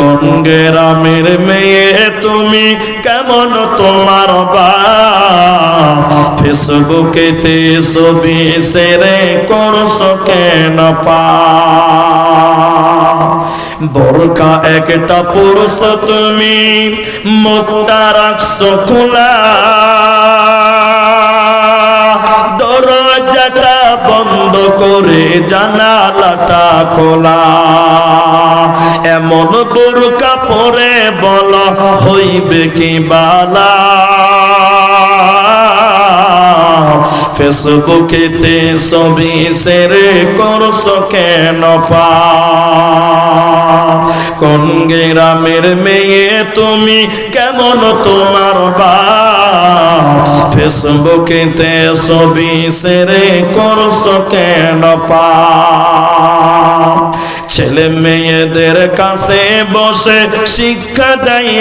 কোন গ্রামের মেয়ে তুমি, কেমন তোমার বাপ? ফেসবুকেতে ছবি শেয়ার করছো কেন পাপ? বোরকা একটা পরছো তুমি, মুখটা রাখছো খোলা, দরজাটা বন্ধ করে জানালাটা খোলা। এমন বোরকা পরে বলো হইবে কি বালা? ফেসবুকেতে ছবি শেয়ার করছো কেন পাপ? কোন গ্রামের মেয়ে তুমি, কেমন তোমার বাপ? ফেসবুকেতে ছবি শেয়ার করছো কেন পাপ? ছেলে মেয়েদের কাছে বসে শিক্ষা দেয়